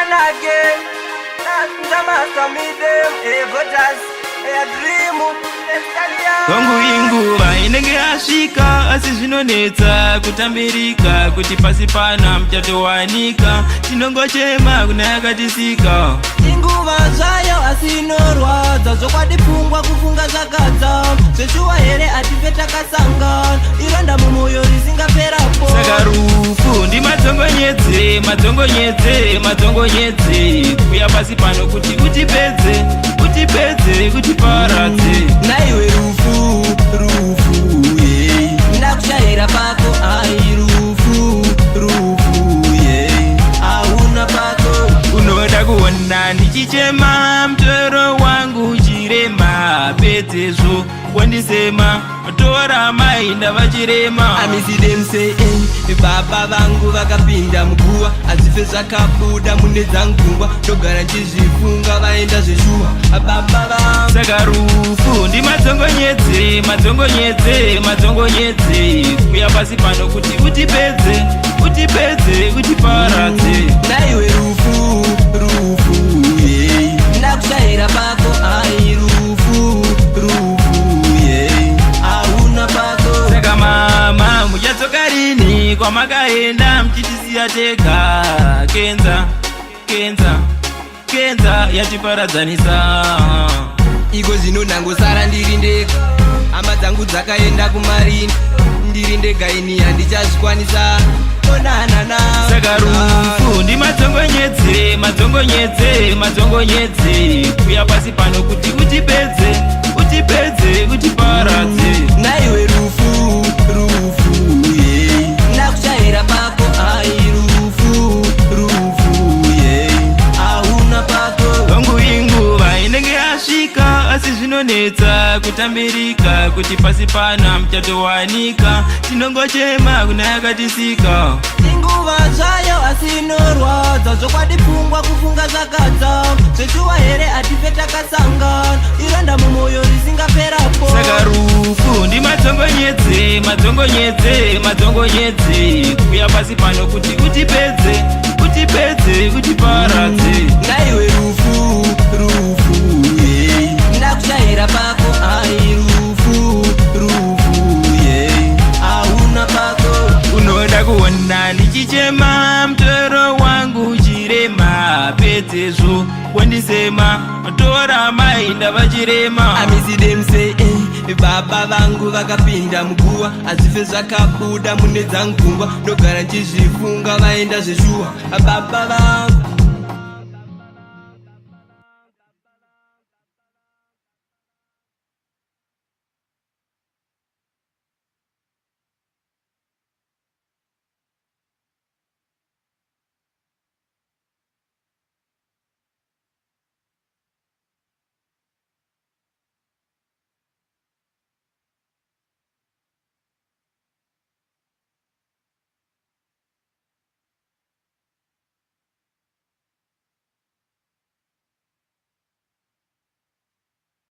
born again. Ndamasa midem, voters, dream, Kongu inguva inenge yasvika asi zvinonetsa kutambirika kuti pasi pana muchatowanika tinongochema kuna yakatisika inguva zvayo asi inorwadza zvokwadi pfungwa kufunga zvakadza zveshuwa here atife takasangana ironda mumwoyo risingaperapo saka rufu ndimatongonyedze matongonyedze kuya pasi pano kuti utipedze kutiparadze naiwe rufu ndakushayira pako ai rufu auna pako unoda kuona ndichichema mtoro wangu chirema pedzezvo wandisema tora mainda vachirema amisidemse baba vangu vakapinda muguva azife zvakabuda mune dzangungwa ndogara nchizvifunga vaenda zveshuwa baba vangu saka rufu ndimatongonyedze kuya pasi pano kuti utipedze kutiparadze naiwe rufu ndakushayira pako ai rufu auna pako saka mama muchatsoka rini kwamakaenda muchitisiya tega kenza yatiparadzanisa iko zvino ndangosara ndiri ndega hama dzangu dzakaenda kumarini ndiri ndega ini handichazvikwanisa onanana saka rufu ndimatongonyedze kuya pasi pano kuti utipedze kutiparadze naiwe rufu ndakushayira pako ai rufu auna pako kongu inguva inenge yasvika asi zvinonetsa kutambirika kuti pasi pana muchatowanika tinongochema kuna yakatisika inguva zvayo asi inorwadza zvokwadi pfungwa kufunga zvakadza zveshuwa here atife takasangana ironda mumwoyo risingaperapo saka rufu ndimatongonyedze kuya pasi pano kuti utipedze kutiparadze naiwe rufu ndakushayira pako ai rufu auna pako unoda kuona ndichichema mtoro wangu chirema pedzezvo wandisema tora mainda vachirema amisidemse baba vangu vakapinda muguva azife zvakabuda mune dzangungwa ndogara nchizvifunga vaenda zveshuwa baba vangu